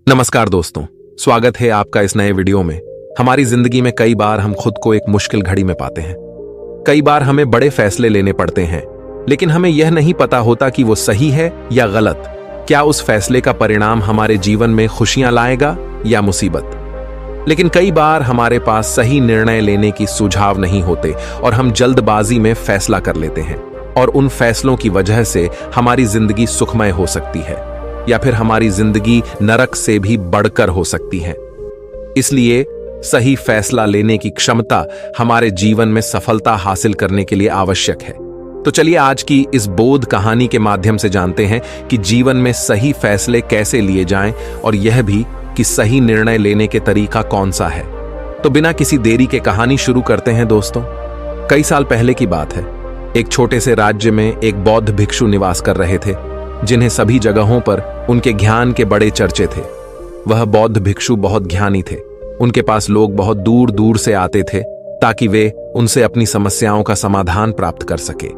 नमस्कार दोस्तों, स्वागत है आपका इस नए वीडियो में। हमारी जिंदगी में कई बार हम खुद को एक मुश्किल घड़ी में पाते हैं। कई बार हमें बड़े फैसले लेने पड़ते हैं, लेकिन हमें यह नहीं पता होता कि वो सही है या गलत। क्या उस फैसले का परिणाम हमारे जीवन में खुशियां लाएगा या मुसीबत। लेकिन कई बार हमारे पास सही निर्णय लेने की सुझाव नहीं होते और हम जल्दबाजी में फैसला कर लेते हैं, और उन फैसलों की वजह से हमारी जिंदगी सुखमय हो सकती है या फिर हमारी जिंदगी नरक से भी बढ़कर हो सकती है। इसलिए सही फैसला लेने की क्षमता हमारे जीवन में सफलता हासिल करने के लिए आवश्यक है। तो चलिए आज की इस बोध कहानी के माध्यम से जानते हैं कि जीवन में सही फैसले कैसे लिए जाएं, और यह भी कि सही निर्णय लेने के तरीका कौन सा है। तो बिना किसी देरी के कहानी शुरू करते हैं दोस्तों। कई साल पहले की बात है। एक छोटे से राज्य में एक बौद्ध भिक्षु निवास कर रहे थे, जिन्हें सभी जगहों पर उनके ज्ञान के बड़े चर्चे थे। वह बौद्ध भिक्षु बहुत ज्ञानी थे। उनके पास लोग बहुत दूर दूर से आते थे ताकि वे उनसे अपनी समस्याओं का समाधान प्राप्त कर सके।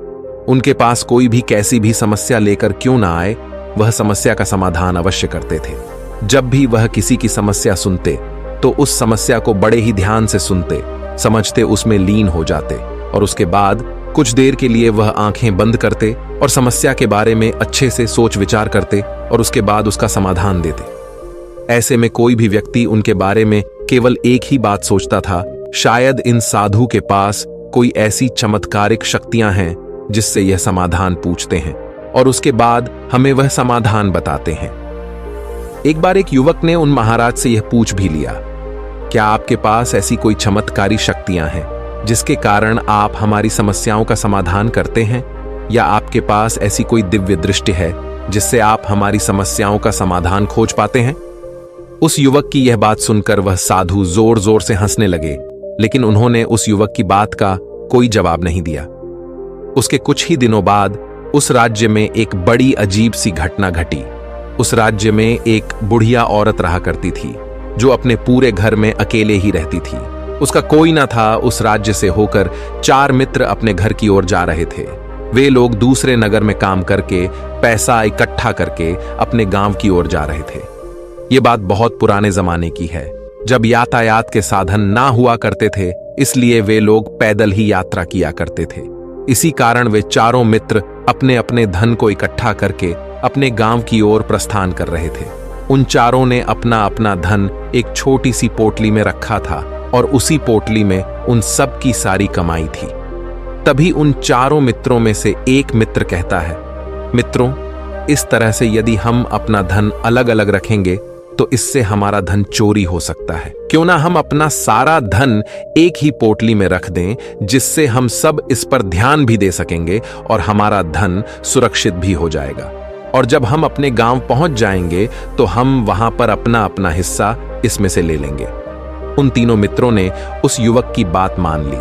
उनके पास कोई भी कैसी भी समस्या लेकर क्यों ना आए, वह समस्या का समाधान अवश्य करते थे। जब भी वह किसी की समस्या सुनते तो उस समस्या को बड़े ही ध्यान से सुनते, समझते, उसमें लीन हो जाते, और उसके बाद कुछ देर के लिए वह आंखें बंद करते और समस्या के बारे में अच्छे से सोच विचार करते और उसके बाद उसका समाधान देते। ऐसे में कोई भी व्यक्ति उनके बारे में केवल एक ही बात सोचता था, शायद इन साधु के पास कोई ऐसी चमत्कारिक शक्तियां हैं जिससे यह समाधान पूछते हैं और उसके बाद हमें वह समाधान बताते हैं। एक बार एक युवक ने उन महाराज से यह पूछ भी लिया, क्या आपके पास ऐसी कोई चमत्कारी शक्तियां हैं जिसके कारण आप हमारी समस्याओं का समाधान करते हैं, या आपके पास ऐसी कोई दिव्य दृष्टि है जिससे आप हमारी समस्याओं का समाधान खोज पाते हैं। उस युवक की यह बात सुनकर वह साधु जोर जोर से हंसने लगे, लेकिन उन्होंने उस युवक की बात का कोई जवाब नहीं दिया। उसके कुछ ही दिनों बाद उस राज्य में एक बड़ी अजीब सी घटना घटी। उस राज्य में एक बुढ़िया औरत रहा करती थी, जो अपने पूरे घर में अकेले ही रहती थी। उसका कोई ना था। उस राज्य से होकर 4 मित्र अपने घर की ओर जा रहे थे। वे लोग दूसरे नगर में काम करके पैसा इकट्ठा करके अपने गांव की ओर जा रहे थे। ये बात बहुत पुराने जमाने की है, जब यातायात के साधन ना हुआ करते थे, इसलिए वे लोग पैदल ही यात्रा किया करते थे। इसी कारण वे चारों मित्र अपने अपने धन को इकट्ठा करके अपने गांव की ओर प्रस्थान कर रहे थे। उन चारों ने अपना अपना धन एक छोटी सी पोटली में रखा था और उसी पोटली में उन सब की सारी कमाई थी। तभी उन चारों मित्रों में से एक मित्र कहता है, मित्रों, इस तरह से यदि हम अपना धन अलग अलग रखेंगे तो इससे हमारा धन चोरी हो सकता है। क्यों ना हम अपना सारा धन एक ही पोटली में रख दें, जिससे हम सब इस पर ध्यान भी दे सकेंगे और हमारा धन सुरक्षित भी हो जाएगा। और जब हम अपने गांव पहुंच जाएंगे तो हम वहां पर अपना अपना हिस्सा इसमें से ले लेंगे। उन तीनों मित्रों ने उस युवक की बात मान ली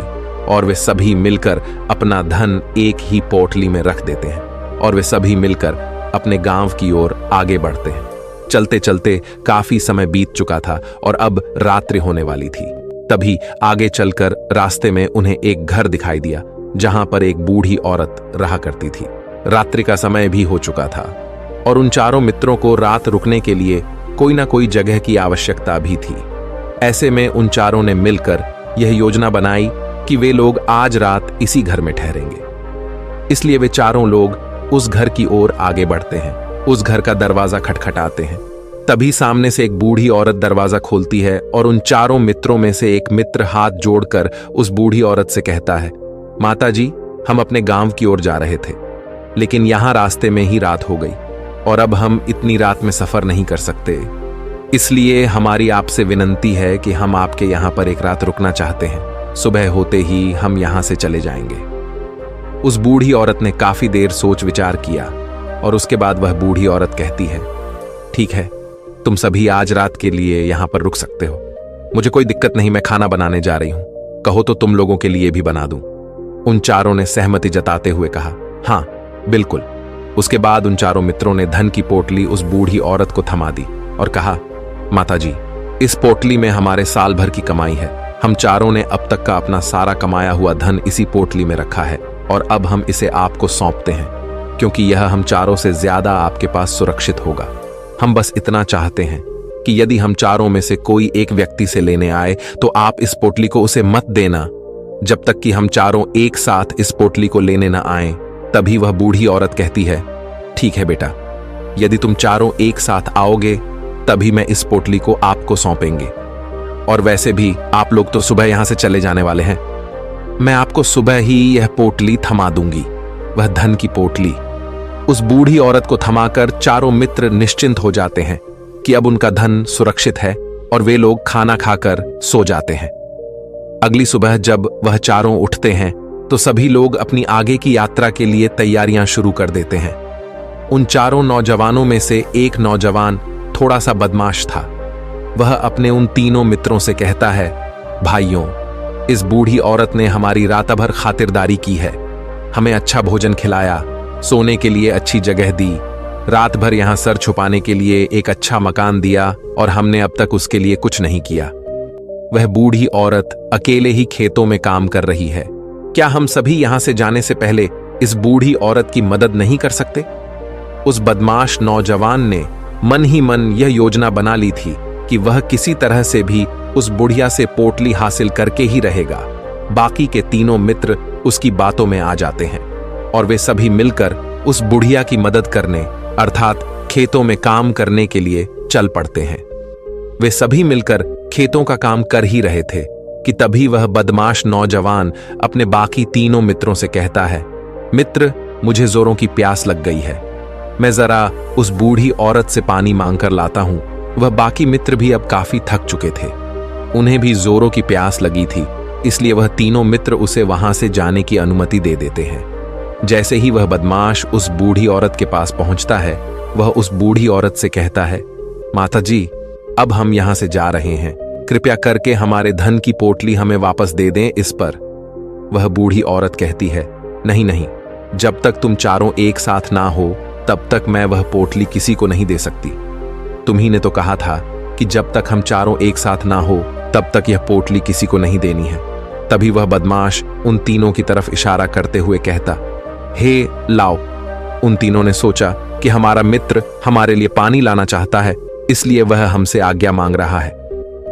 और वे सभी मिलकर अपना धन एक ही पोटली में रख देते हैं और वे सभी मिलकर अपने गांव की ओर आगे बढ़ते हैं। चलते चलते काफी समय बीत चुका था और अब रात्रि होने वाली थी। तभी आगे चलकर रास्ते में उन्हें एक घर दिखाई दिया, जहां पर एक बूढ़ी औरत रहा करती थी। रात्रि का समय भी हो चुका था और उन चारों मित्रों को रात रुकने के लिए कोई ना कोई जगह की आवश्यकता भी थी। ऐसे में उन चारों ने मिलकर यह योजना बनाई कि वे लोग आज रात इसी घर में ठहरेंगे। इसलिए वे चारों लोग उस घर की ओर आगे बढ़ते हैं। उस घर का दरवाजा खटखटाते हैं। तभी सामने से एक बूढ़ी औरत दरवाजा खोलती है और उन चारों मित्रों में से एक मित्र हाथ जोड़कर उस बूढ़ी औरत से कहता है, माता जी, हम अपने गांव की ओर जा रहे थे, लेकिन यहां रास्ते में ही रात हो गई और अब हम इतनी रात में सफर नहीं कर सकते। इसलिए हमारी आपसे विनंती है कि हम आपके यहां पर एक रात रुकना चाहते हैं। सुबह होते ही हम यहां से चले जाएंगे। उस बूढ़ी औरत ने काफी देर सोच विचार किया और उसके बाद वह बूढ़ी औरत कहती है, ठीक है, तुम सभी आज रात के लिए यहां पर रुक सकते हो। मुझे कोई दिक्कत नहीं, मैं खाना बनाने जा रही हूं। कहो तो तुम लोगों के लिए भी बना दूं। उन चारों ने सहमति जताते हुए कहा, हाँ बिल्कुल। उसके बाद उन चारों मित्रों ने धन की पोटली उस बूढ़ी औरत को थमा दी और कहा, माता जी, इस पोटली में हमारे साल भर की कमाई है। हम चारों ने अब तक का अपना सारा कमाया हुआ धन इसी पोटली में रखा है और अब हम इसे आपको सौंपते हैं, क्योंकि यह हम चारों से ज्यादा आपके पास सुरक्षित होगा। हम बस इतना चाहते हैं कि यदि हम चारों में से कोई एक व्यक्ति से लेने आए तो आप इस पोटली को उसे मत देना जब तक कि हम चारों एक साथ इस पोटली को लेने न आए। तभी वह बूढ़ी औरत कहती है, ठीक है बेटा, यदि तुम चारों एक साथ आओगे तभी मैं इस पोटली को आपको सौंपेंगे। और वैसे भी आप लोग तो सुबह यहां से चले जाने वाले हैं। मैं आपको सुबह ही यह पोटली थमा दूंगी, वह धन की पोटली। उस बूढ़ी औरत को थमाकर चारों मित्र निश्चिंत हो जाते हैं कि अब उनका धन सुरक्षित है और वे लोग खाना खाकर सो जाते हैं। अगली सुबह जब वह चारों उठते हैं तो सभी लोग अपनी आगे की यात्रा के लिए तैयारियां शुरू कर देते हैं। उन चारों नौजवानों में से एक नौजवान थोड़ा सा बदमाश था। वह अपने उन तीनों मित्रों से कहता है, भाइयों, इस बूढ़ी औरत ने हमारी रात भर खातिरदारी की है, हमें अच्छा भोजन खिलाया, सोने के लिए अच्छी जगह दी, रात भर यहां सर छुपाने के लिए एक अच्छा मकान दिया और हमने अब तक उसके लिए कुछ नहीं किया। वह बूढ़ी औरत अकेले ही खेतों में काम कर रही है। क्या हम सभी यहां से जाने से पहले इस बूढ़ी औरत की मदद नहीं कर सकते? उस बदमाश नौजवान ने मन ही मन यह योजना बना ली थी कि वह किसी तरह से भी उस बुढ़िया से पोटली हासिल करके ही रहेगा। बाकी के तीनों मित्र उसकी बातों में आ जाते हैं और वे सभी मिलकर उस बुढ़िया की मदद करने अर्थात खेतों में काम करने के लिए चल पड़ते हैं। वे सभी मिलकर खेतों का काम कर ही रहे थे कि तभी वह बदमाश नौजवान अपने बाकी तीनों मित्रों से कहता है, मित्र, मुझे जोरों की प्यास लग गई है, मैं जरा उस बूढ़ी औरत से पानी मांगकर लाता हूं। वह बाकी मित्र भी अब काफी थक चुके थे, उन्हें भी जोरों की प्यास लगी थी, इसलिए वह तीनों मित्र उसे वहां से जाने की अनुमति दे देते हैं। जैसे ही वह बदमाश उस बूढ़ी औरत के पास पहुंचता है, वह उस बूढ़ी औरत से कहता है, माता जी, अब हम यहां से जा रहे हैं, कृपया करके हमारे धन की पोटली हमें वापस दे दें। इस पर वह बूढ़ी औरत कहती है, नहीं नहीं, जब तक तुम चारों एक साथ ना हो तब तक मैं वह पोटली किसी को नहीं दे सकती। तुम्ही ने तो कहा था कि जब तक हम चारों एक साथ ना हो तब तक यह पोटली किसी को नहीं देनी है। तभी वह बदमाश उन तीनों की तरफ इशारा करते हुए कहता, हे लाओ। उन तीनों ने सोचा कि हमारा मित्र हमारे लिए पानी लाना चाहता है, इसलिए वह हमसे आज्ञा मांग रहा है।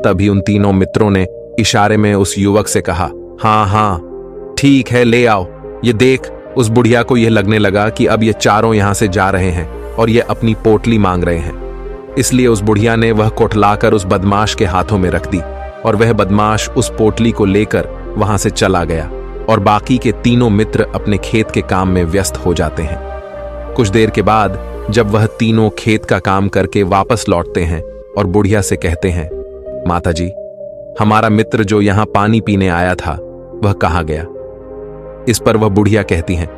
तभी उन तीनों मित्रों ने इशारे में उस युवक से कहा, हाँ हाँ ठीक है, ले आओ। ये देख, उस बुढ़िया को यह लगने लगा कि अब ये चारों यहां से जा रहे हैं और ये अपनी पोटली मांग रहे हैं, इसलिए उस बुढ़िया ने वह कोटलाकर उस बदमाश के हाथों में रख दी और वह बदमाश उस पोटली को लेकर वहां से चला गया और बाकी के तीनों मित्र अपने खेत के काम में व्यस्त हो जाते हैं। कुछ देर के बाद जब वह तीनों खेत का काम करके वापस लौटते हैं और बुढ़िया से कहते हैं, माता जी, हमारा मित्र जो यहां पानी पीने आया था वह कहाँ गया? इस पर वह बुढ़िया कहती हैं,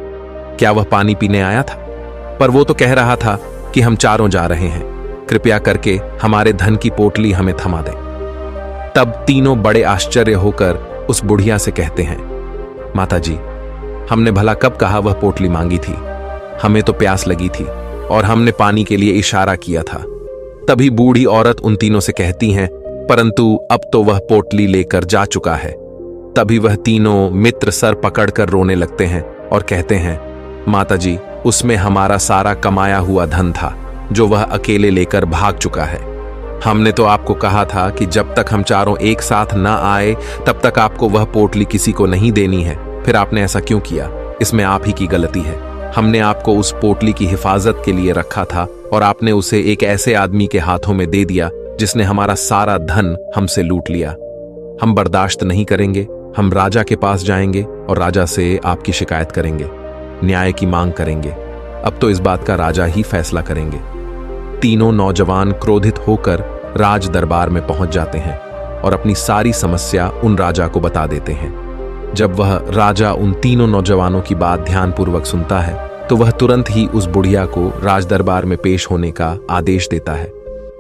क्या वह पानी पीने आया था? पर वो तो कह रहा था कि हम चारों जा रहे हैं, कृपया करके हमारे धन की पोटली हमें थमा दें। तब तीनों बड़े आश्चर्य होकर उस बुढ़िया से कहते हैं, माता जी, हमने भला कब कहा वह पोटली मांगी थी? हमें तो प्यास लगी थी और हमने पानी के लिए इशारा किया था। तभी बूढ़ी औरत उन तीनों से कहती हैं, परंतु अब तो वह पोटली लेकर जा चुका है। तभी वह तीनों मित्र सर पकड़कर रोने लगते हैं और कहते हैं, माता जी, उसमें हमारा सारा कमाया हुआ धन था जो वह अकेले लेकर भाग चुका है। हमने तो आपको कहा था कि जब तक हम चारों एक साथ ना आए तब तक आपको वह पोटली किसी को नहीं देनी है, फिर आपने ऐसा क्यों किया? इसमें आप ही की गलती है। हमने आपको उस पोटली की हिफाजत के लिए रखा था और आपने उसे एक ऐसे आदमी के हाथों में दे दिया जिसने हमारा सारा धन हमसे लूट लिया। हम बर्दाश्त नहीं करेंगे, हम राजा के पास जाएंगे और राजा से आपकी शिकायत करेंगे, न्याय की मांग करेंगे। अब तो इस बात का राजा ही फैसला करेंगे। तीनों नौजवान क्रोधित होकर राज दरबार में पहुंच जाते हैं और अपनी सारी समस्या उन राजा को बता देते हैं। जब वह राजा उन तीनों नौजवानों की बात ध्यानपूर्वक सुनता है तो वह तुरंत ही उस बुढ़िया को राज दरबार में पेश होने का आदेश देता है।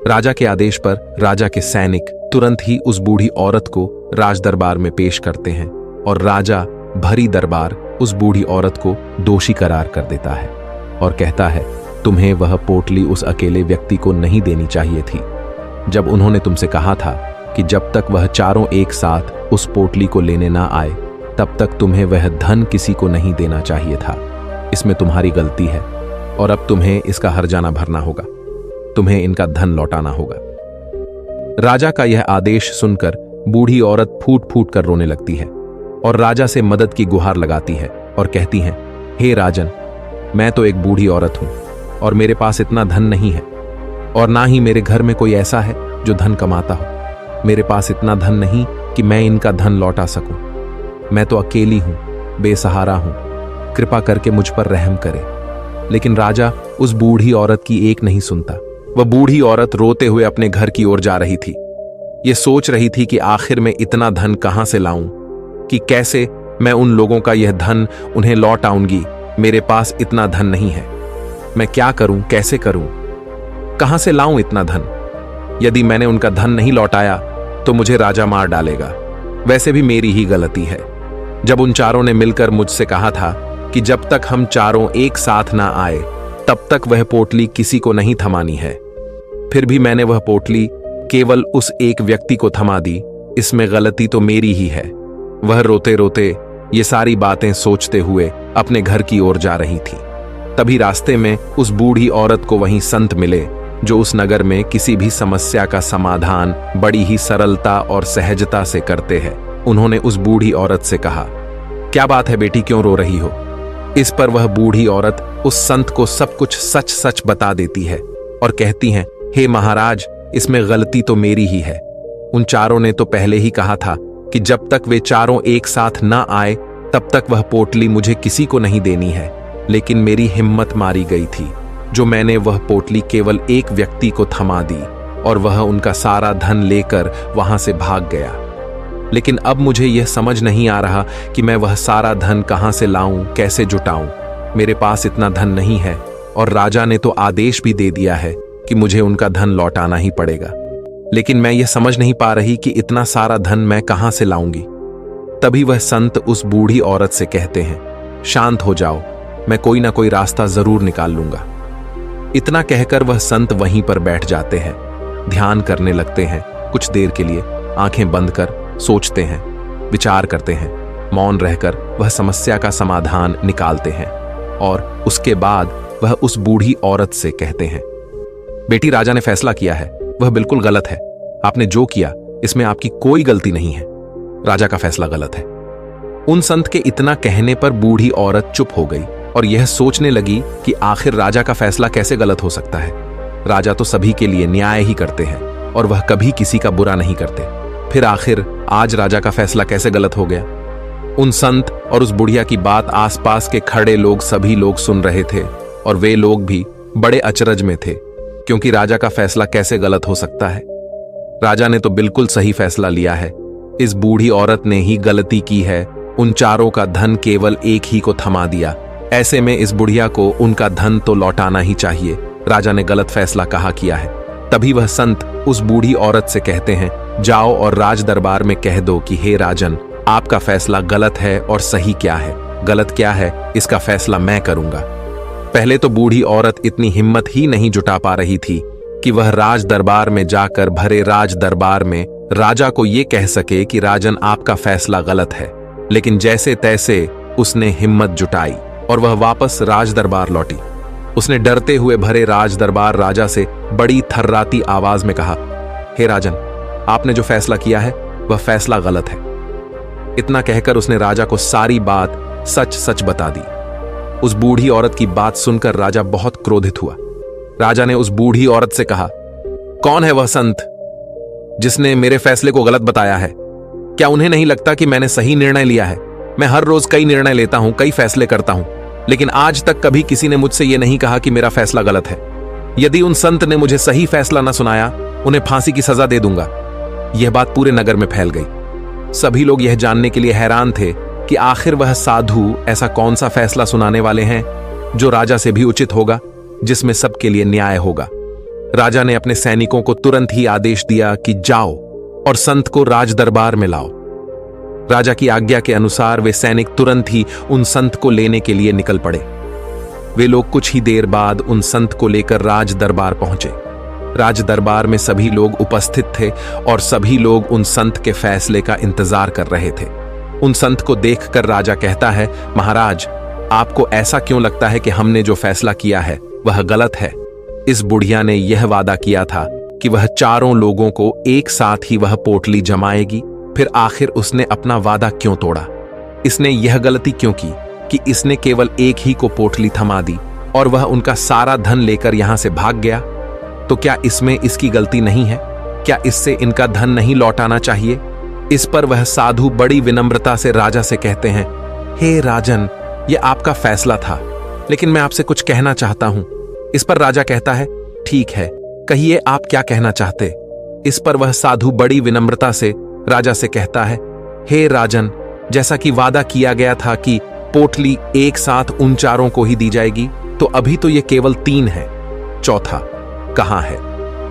राजा के आदेश पर राजा के सैनिक तुरंत ही उस बूढ़ी औरत को राज दरबार में पेश करते हैं और राजा भरी दरबार उस बूढ़ी औरत को दोषी करार कर देता है और कहता है, तुम्हें वह पोटली उस अकेले व्यक्ति को नहीं देनी चाहिए थी। जब उन्होंने तुमसे कहा था कि जब तक वह चारों एक साथ उस पोटली को लेने ना आए तब तक तुम्हें वह धन किसी को नहीं देना चाहिए था। इसमें तुम्हारी गलती है और अब तुम्हें इसका हर्जाना भरना होगा, तुम्हें इनका धन लौटाना होगा। राजा का यह आदेश सुनकर बूढ़ी औरत फूट फूट कर रोने लगती है और राजा से मदद की गुहार लगाती है और कहती हैं, हे राजन, मैं तो एक बूढ़ी औरत हूं और मेरे पास इतना धन नहीं है और ना ही मेरे घर में कोई ऐसा है जो धन कमाता हो। मेरे पास इतना धन नहीं कि मैं इनका धन लौटा सकूं। मैं तो अकेली हूं, बेसहारा हूं, कृपा करके मुझ पर रहम करे। लेकिन राजा उस बूढ़ी औरत की एक नहीं सुनता। वह बूढ़ी औरत रोते हुए अपने घर की ओर जा रही थी। ये सोच रही थी कि आखिर मैं इतना धन कहां से लाऊं, कि कैसे मैं उन लोगों का यह धन उन्हें लौट आऊंगी। मेरे पास इतना धन नहीं है। मैं क्या करूं, कैसे करूं, कहां से लाऊं इतना धन? यदि मैंने उनका धन नहीं लौटाया तो मुझे राजा मार डालेगा। वैसे भी मेरी ही गलती है। जब उन चारों ने मिलकर मुझसे कहा था कि जब तक हम चारों एक साथ ना आए तब तक वह पोटली किसी को नहीं थमानी है, फिर भी मैंने वह पोटली केवल उस एक व्यक्ति को थमा दी। इसमें गलती तो मेरी ही है। वह रोते रोते ये सारी बातें सोचते हुए अपने घर की ओर जा रही थी। तभी रास्ते में उस बूढ़ी औरत को वहीं संत मिले जो उस नगर में किसी भी समस्या का समाधान बड़ी ही सरलता और सहजता से करते हैं। उन्होंने उस बूढ़ी औरत से कहा, क्या बात है बेटी, क्यों रो रही हो? इस पर वह बूढ़ी औरत उस संत को सब कुछ सच सच बता देती है और कहती हैं, हे महाराज, इसमें गलती तो मेरी ही है। उन चारों ने तो पहले ही कहा था कि जब तक वे चारों एक साथ ना आए तब तक वह पोटली मुझे किसी को नहीं देनी है। लेकिन मेरी हिम्मत मारी गई थी जो मैंने वह पोटली केवल एक व्यक्ति को थमा दी और वह उनका सारा धन लेकर वहां से भाग गया। लेकिन अब मुझे यह समझ नहीं आ रहा कि मैं वह सारा धन कहां से लाऊं, कैसे जुटाऊं। मेरे पास इतना धन नहीं है और राजा ने तो आदेश भी दे दिया है कि मुझे उनका धन लौटाना ही पड़ेगा। लेकिन मैं यह समझ नहीं पा रही कि इतना सारा धन मैं कहां से लाऊंगी। तभी वह संत उस बूढ़ी औरत से कहते हैं, शांत हो जाओ, मैं कोई ना कोई रास्ता जरूर निकाल लूंगा। इतना कहकर वह संत वहीं पर बैठ जाते हैं, ध्यान करने लगते हैं। कुछ देर के लिए आंखें बंद कर सोचते हैं, विचार करते हैं। मौन रहकर वह समस्या का समाधान निकालते हैं और उसके बाद वह उस बूढ़ी औरत से कहते हैं, बेटी, राजा ने फैसला किया है, वह बिल्कुल गलत है। आपने जो किया इसमें आपकी कोई गलती नहीं है। राजा का फैसला गलत है। उन संत के इतना कहने पर बूढ़ी औरत चुप हो गई और यह सोचने लगी कि आखिर राजा का फैसला कैसे गलत हो सकता है। राजा तो सभी के लिए न्याय ही करते हैं और वह कभी किसी का बुरा नहीं करते। फिर आखिर आज राजा का फैसला कैसे गलत हो गया? उन संत और उस बुढ़िया की बात आसपास के खड़े लोग सभी लोग सुन रहे थे और वे लोग भी बड़े अचरज में थे, क्योंकि राजा का फैसला कैसे गलत हो सकता है। राजा ने तो बिल्कुल सही फैसला लिया है। इस बूढ़ी औरत ने ही गलती की है, उन चारों का धन केवल एक ही को थमा दिया। ऐसे में इस बुढ़िया को उनका धन तो लौटाना ही चाहिए। राजा ने गलत फैसला कहा किया है। तभी वह संत उस बूढ़ी औरत से कहते हैं, जाओ और राज दरबार में कह दो कि हे राजन, आपका फैसला गलत है और सही क्या है, गलत क्या है, इसका फैसला मैं करूंगा। पहले तो बूढ़ी औरत इतनी हिम्मत ही नहीं जुटा पा रही थी कि वह राज दरबार में जाकर भरे राज दरबार में राजा को यह कह सके कि राजन, आपका फैसला गलत है। लेकिन जैसे तैसे उसने हिम्मत जुटाई और वह वापस राज दरबार लौटी। उसने डरते हुए भरे राज दरबार राजा से बड़ी थर्राती आवाज में कहा, हे राजन, आपने जो फैसला किया है वह फैसला गलत है। इतना कहकर उसने राजा को सारी बात सच सच बता दी। उस बूढ़ी औरत की बात सुनकर राजा बहुत क्रोधित हुआ। राजा ने उस बूढ़ी औरत से कहा, कौन है वह संत जिसने मेरे फैसले को गलत बताया है? क्या उन्हें नहीं लगता कि मैंने सही निर्णय लिया है? मैं हर रोज कई निर्णय लेता हूं, कई फैसले करता हूं, लेकिन आज तक कभी किसी ने मुझसे यह नहीं कहा कि मेरा फैसला गलत है। यदि उन संत ने मुझे सही फैसला न सुनाया, उन्हें फांसी की सजा दे दूंगा। यह बात पूरे नगर में फैल गई। सभी लोग यह जानने के लिए हैरान थे कि आखिर वह साधु ऐसा कौन सा फैसला सुनाने वाले हैं जो राजा से भी उचित होगा, जिसमें सबके लिए न्याय होगा। राजा ने अपने सैनिकों को तुरंत ही आदेश दिया कि जाओ और संत को राज दरबार में लाओ। राजा की आज्ञा के अनुसार वे सैनिक तुरंत ही उन संत को लेने के लिए निकल पड़े। वे लोग कुछ ही देर बाद उन संत को लेकर राज दरबार पहुंचे। राज दरबार में सभी लोग उपस्थित थे और सभी लोग उन संत के फैसले का इंतजार कर रहे थे। उन संत को देखकर राजा कहता है, महाराज, आपको ऐसा क्यों लगता है कि हमने जो फैसला किया है वह गलत है? इस बुढ़िया ने यह वादा किया था कि वह चारों लोगों को एक साथ ही वह पोटली जमाएगी। फिर आखिर उसने अपना वादा क्यों तोड़ा? इसने यह गलती क्यों की कि इसने केवल एक ही को पोटली थमा दी और वह उनका सारा धन लेकर यहां से भाग गया? तो क्या इसमें इसकी गलती नहीं है? क्या इससे इनका धन नहीं लौटाना चाहिए? इस पर वह साधु बड़ी विनम्रता से राजा से कहते हैं, हे राजन, यह आपका फैसला था, लेकिन मैं आपसे कुछ कहना चाहता हूं। इस पर राजा कहता है, ठीक है, कहिए आप क्या कहना चाहते। इस पर वह साधु बड़ी विनम्रता से राजा से कहता है, हे राजन, जैसा कि वादा किया गया था कि पोटली एक साथ उन चारों को ही दी जाएगी, तो अभी तो ये केवल 3 है, चौथा कहां है?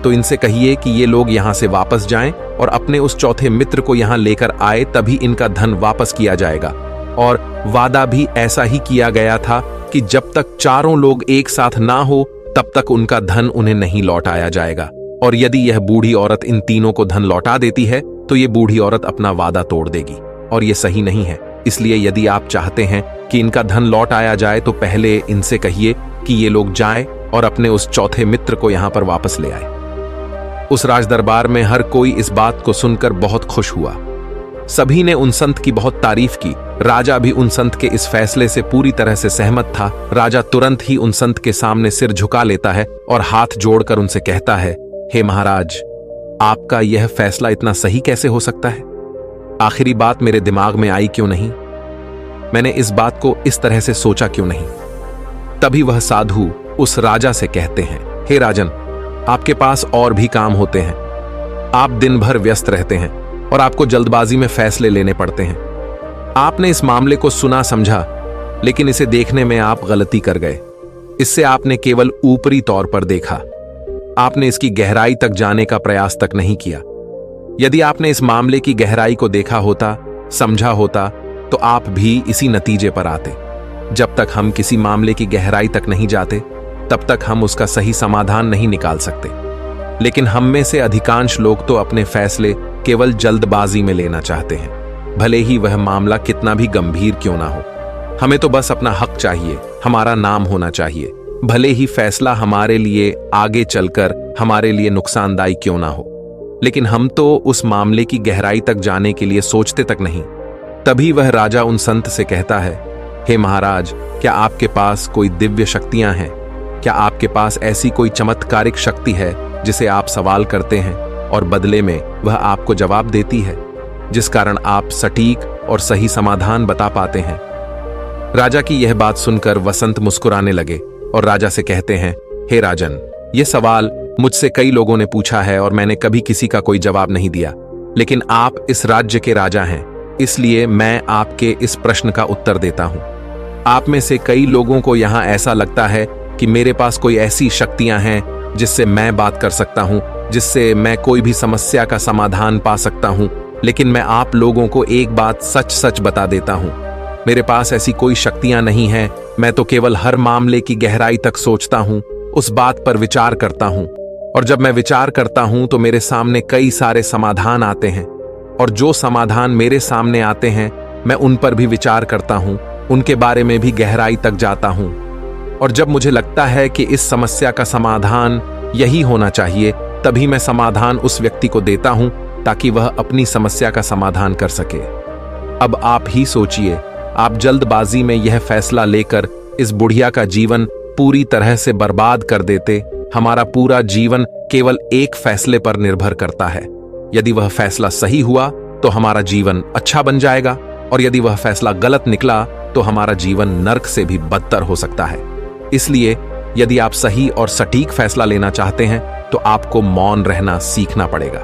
तो इनसे कहिए कि ये लोग यहां से वापस जाएं और अपने उस चौथे मित्र को यहां लेकर आए, तभी इनका धन वापस किया जाएगा। और वादा भी ऐसा ही किया गया था कि जब तक चारों लोग एक साथ ना हो तब तक उनका धन उन्हें नहीं लौटाया जाएगा। और यदि यह बूढ़ी औरत इन तीनों को धन लौटा देती है तो ये बूढ़ी औरत अपना वादा तोड़ देगी, और ये सही नहीं है। इसलिए यदि आप चाहते हैं कि इनका धन लौट आया जाए तो पहले इनसे कहिए कि ये लोग जाएं और अपने उस चौथे मित्र को यहां पर वापस ले आए। उस राज दरबार में हर कोई इस बात को सुनकर बहुत खुश हुआ। सभी ने उन संत की बहुत तारीफ की। राजा भी उन संत के इस फैसले से पूरी तरह से सहमत था। राजा तुरंत ही उन संत के सामने सिर झुका लेता है और हाथ जोड़कर उनसे कहता है, हे महाराज, आपका यह फैसला इतना सही कैसे हो सकता है? आखिरी बात मेरे दिमाग में आई क्यों नहीं? मैंने इस बात को इस तरह से सोचा क्यों नहीं? तभी वह साधु उस राजा से कहते हैं, हे राजन, आपके पास और भी काम होते हैं। आप दिन भर व्यस्त रहते हैं और आपको जल्दबाजी में फैसले लेने पड़ते हैं। आपने इस मामले को सुना समझा, लेकिन इसे देखने में आप गलती कर गए। इससे आपने केवल ऊपरी तौर पर देखा। आपने इसकी गहराई तक जाने का प्रयास तक नहीं किया। यदि आपने इस मामले की गहराई को देखा होता, समझा होता, तो आप भी इसी नतीजे पर आते। जब तक हम किसी मामले की गहराई तक नहीं जाते, तब तक हम उसका सही समाधान नहीं निकाल सकते। लेकिन हम में से अधिकांश लोग तो अपने फैसले केवल जल्दबाजी में लेना चाहते हैं, भले ही वह मामला कितना भी गंभीर क्यों ना हो। हमें तो बस अपना हक चाहिए, हमारा नाम होना चाहिए, भले ही फैसला हमारे लिए आगे चलकर हमारे लिए नुकसानदायी क्यों ना हो। लेकिन हम तो उस मामले की गहराई तक जाने के लिए सोचते तक नहीं। तभी वह राजा उन संत से कहता है, हे महाराज, क्या आपके पास कोई दिव्य शक्तियां हैं? क्या आपके पास ऐसी कोई चमत्कारिक शक्ति है जिसे आप सवाल करते हैं और बदले में वह आपको जवाब देती है, जिस कारण आप सटीक और सही समाधान बता पाते हैं? राजा की यह बात सुनकर वसंत मुस्कुराने लगे और राजा से कहते हैं, हे राजन, यह सवाल मुझसे कई लोगों ने पूछा है और मैंने कभी किसी का कोई जवाब नहीं दिया। लेकिन आप इस राज्य के राजा हैं, इसलिए मैं आपके इस प्रश्न का उत्तर देता हूं। आप में से कई लोगों को यहां ऐसा लगता है कि मेरे पास कोई ऐसी शक्तियां हैं जिससे मैं बात कर सकता हूं, जिससे मैं कोई भी समस्या का समाधान पा सकता हूं। लेकिन मैं आप लोगों को एक बात सच सच बता देता हूं, मेरे पास ऐसी कोई शक्तियां नहीं हैं। मैं तो केवल हर मामले की गहराई तक सोचता हूं, उस बात पर विचार करता हूं, और जब मैं विचार करता हूं तो मेरे सामने कई सारे समाधान आते हैं, और जो समाधान मेरे सामने आते हैं मैं उन पर भी विचार करता हूं, उनके बारे में भी गहराई तक जाता हूं। और जब मुझे लगता है कि इस समस्या का समाधान यही होना चाहिए, तभी मैं समाधान उस व्यक्ति को देता हूं ताकि वह अपनी समस्या का समाधान कर सके। अब आप ही सोचिए, आप जल्दबाजी में यह फैसला लेकर इस बुढ़िया का जीवन पूरी तरह से बर्बाद कर देते। हमारा पूरा जीवन केवल एक फैसले पर निर्भर करता है। यदि वह फैसला सही हुआ तो हमारा जीवन अच्छा बन जाएगा, और यदि वह फैसला गलत निकला तो हमारा जीवन नर्क से भी बदतर हो सकता है। इसलिए यदि आप सही और सटीक फैसला लेना चाहते हैं तो आपको मौन रहना सीखना पड़ेगा।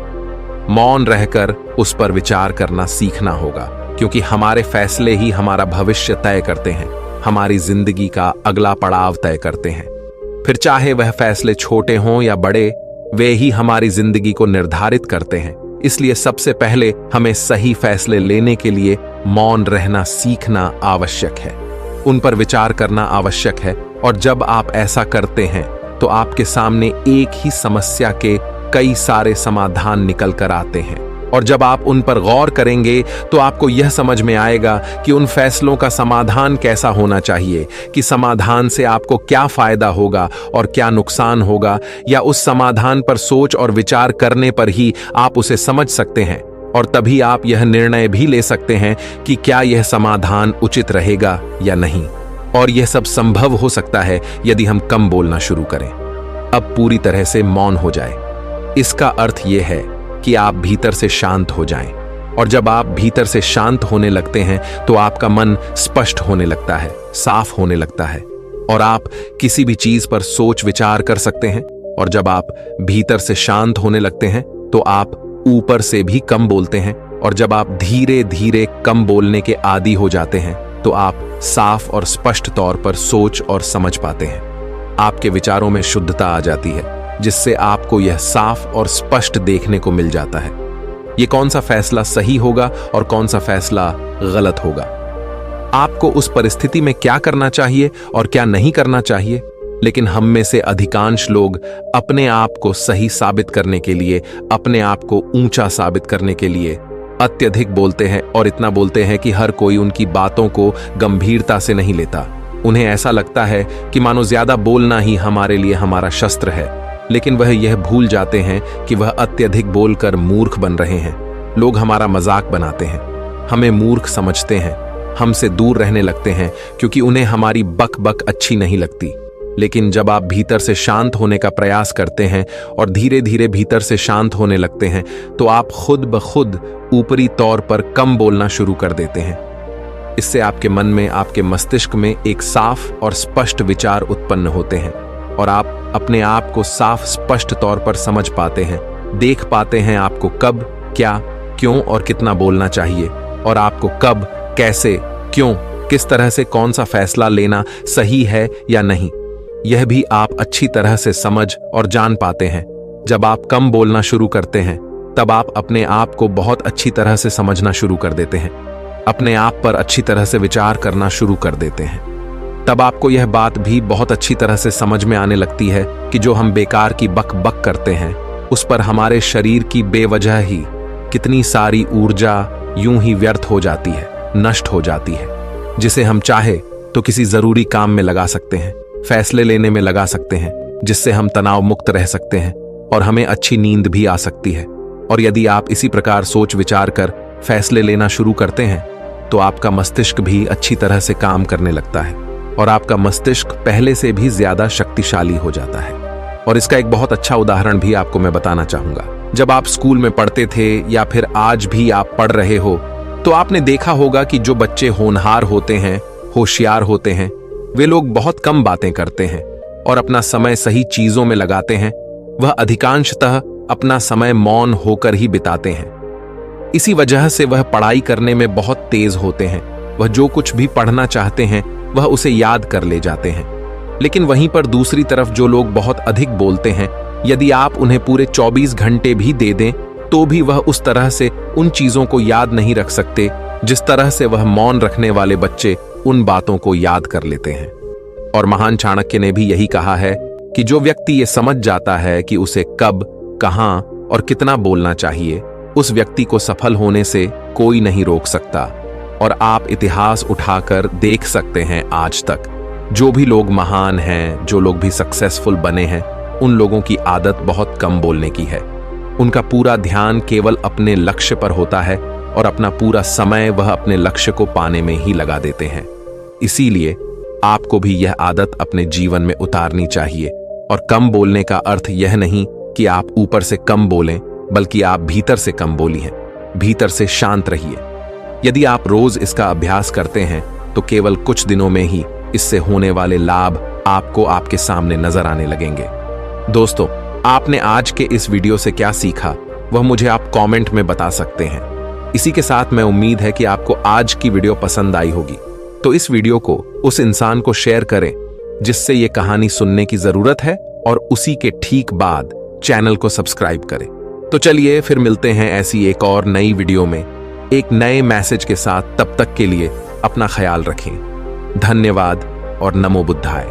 मौन रहकर उस पर विचार करना सीखना होगा, क्योंकि हमारे फैसले ही हमारा भविष्य तय करते हैं, हमारी जिंदगी का अगला पड़ाव तय करते हैं। फिर चाहे वह फैसले छोटे हों या बड़े, वे ही हमारी जिंदगी को निर्धारित करते हैं। इसलिए सबसे पहले हमें सही फैसले लेने के लिए मौन रहना सीखना आवश्यक है, उन पर विचार करना आवश्यक है। और जब आप ऐसा करते हैं तो आपके सामने एक ही समस्या के कई सारे समाधान निकल कर आते हैं। और जब आप उन पर गौर करेंगे तो आपको यह समझ में आएगा कि उन फैसलों का समाधान कैसा होना चाहिए, कि समाधान से आपको क्या फायदा होगा और क्या नुकसान होगा, या उस समाधान पर सोच और विचार करने पर ही आप उसे समझ सकते हैं और तभी आप यह निर्णय भी ले सकते हैं कि क्या यह समाधान उचित रहेगा या नहीं। और यह सब संभव हो सकता है यदि हम कम बोलना शुरू करें, अब पूरी तरह से मौन हो जाए। इसका अर्थ यह है कि आप भीतर से शांत हो जाएं, और जब आप भीतर से शांत होने लगते हैं तो आपका मन स्पष्ट होने लगता है, साफ होने लगता है, और आप किसी भी चीज पर सोच विचार कर सकते हैं। और जब आप भीतर से शांत होने लगते हैं तो आप ऊपर से भी कम बोलते हैं, और जब आप धीरे धीरे कम बोलने के आदी हो जाते हैं तो आप साफ और स्पष्ट तौर पर सोच और समझ पाते हैं। आपके विचारों में शुद्धता आ जाती है, जिससे आपको यह साफ और स्पष्ट देखने को मिल जाता है ये कौन सा फैसला सही होगा और कौन सा फैसला गलत होगा। आपको उस परिस्थिति में क्या करना चाहिए और क्या नहीं करना चाहिए। लेकिन हम में से अधिकांश लोग अपने आप को सही साबित करने के लिए, अपने आप को ऊंचा साबित करने के लिए अत्यधिक बोलते हैं, और इतना बोलते हैं कि हर कोई उनकी बातों को गंभीरता से नहीं लेता। उन्हें ऐसा लगता है कि मानो ज्यादा बोलना ही हमारे लिए हमारा शस्त्र है, लेकिन वह यह भूल जाते हैं कि वह अत्यधिक बोलकर मूर्ख बन रहे हैं। लोग हमारा मजाक बनाते हैं, हमें मूर्ख समझते हैं, हमसे दूर रहने लगते हैं क्योंकि उन्हें हमारी बक बक अच्छी नहीं लगती। लेकिन जब आप भीतर से शांत होने का प्रयास करते हैं और धीरे धीरे भीतर से शांत होने लगते हैं तो आप खुद ब खुद ऊपरी तौर पर कम बोलना शुरू कर देते हैं। इससे आपके मन में, आपके मस्तिष्क में एक साफ और स्पष्ट विचार उत्पन्न होते हैं, और आप अपने आप को साफ स्पष्ट तौर पर समझ पाते हैं, देख पाते हैं आपको कब, क्या, क्यों और कितना बोलना चाहिए, और आपको कब, कैसे, क्यों, किस तरह से कौन सा फैसला लेना सही है या नहीं, यह भी आप अच्छी तरह से समझ और जान पाते हैं। जब आप कम बोलना शुरू करते हैं तब आप अपने आप को बहुत अच्छी तरह से समझना शुरू कर देते हैं, अपने आप पर अच्छी तरह से विचार करना शुरू कर देते हैं। तब आपको यह बात भी बहुत अच्छी तरह से समझ में आने लगती है कि जो हम बेकार की बक बक करते हैं उस पर हमारे शरीर की बेवजह ही कितनी सारी ऊर्जा यूं ही व्यर्थ हो जाती है, नष्ट हो जाती है, जिसे हम चाहे तो किसी जरूरी काम में लगा सकते हैं, फैसले लेने में लगा सकते हैं, जिससे हम तनाव मुक्त रह सकते हैं और हमें अच्छी नींद भी आ सकती है। और यदि आप इसी प्रकार सोच विचार कर फैसले लेना शुरू करते हैं तो आपका मस्तिष्क भी अच्छी तरह से काम करने लगता है और आपका मस्तिष्क पहले से भी ज्यादा शक्तिशाली हो जाता है। और इसका एक बहुत अच्छा उदाहरण भी आपको मैं बताना चाहूंगा। जब आप स्कूल में पढ़ते थे या फिर आज भी आप पढ़ रहे हो तो आपने देखा होगा कि जो बच्चे होनहार होते हैं, होशियार होते हैं, वे लोग बहुत कम बातें करते हैं और अपना समय सही चीजों में लगाते हैं। वह अधिकांशतः अपना समय मौन होकर ही बिताते हैं। इसी वजह से वह पढ़ाई करने में बहुत तेज होते हैं। वह जो कुछ भी पढ़ना चाहते हैं वह उसे याद कर ले जाते हैं। लेकिन वहीं पर दूसरी तरफ जो लोग बहुत अधिक बोलते हैं, यदि आप उन्हें पूरे 24 घंटे भी दे दें तो भी वह उस तरह से उन चीजों को याद नहीं रख सकते जिस तरह से वह मौन रखने वाले बच्चे उन बातों को याद कर लेते हैं। और महान चाणक्य ने भी यही कहा है कि जो व्यक्ति ये समझ जाता है कि उसे कब, कहां और कितना बोलना चाहिए, उस व्यक्ति को सफल होने से कोई नहीं रोक सकता। और आप इतिहास उठाकर देख सकते हैं, आज तक जो भी लोग महान हैं, जो लोग भी सक्सेसफुल बने हैं, उन लोगों की आदत बहुत कम बोलने की है। उनका पूरा ध्यान केवल अपने लक्ष्य पर होता है और अपना पूरा समय वह अपने लक्ष्य को पाने में ही लगा देते हैं। इसीलिए आपको भी यह आदत अपने जीवन में उतारनी चाहिए। और कम बोलने का अर्थ यह नहीं कि आप ऊपर से कम बोलें, बल्कि आप भीतर से कम बोलिए, भीतर से शांत रहिए। यदि आप रोज इसका अभ्यास करते हैं तो केवल कुछ दिनों में ही इससे होने वाले लाभ आपको आपके सामने नजर आने लगेंगे। दोस्तों, आपने आज के इस वीडियो से क्या सीखा वह मुझे आप कमेंट में बता सकते हैं। इसी के साथ मैं उम्मीद है कि आपको आज की वीडियो पसंद आई होगी, तो इस वीडियो को उस इंसान को शेयर करें जिससे ये कहानी सुनने की जरूरत है, और उसी के ठीक बाद चैनल को सब्सक्राइब करें। तो चलिए फिर मिलते हैं ऐसी एक और नई वीडियो में एक नए मैसेज के साथ। तब तक के लिए अपना ख्याल रखें। धन्यवाद और नमो बुद्धाय।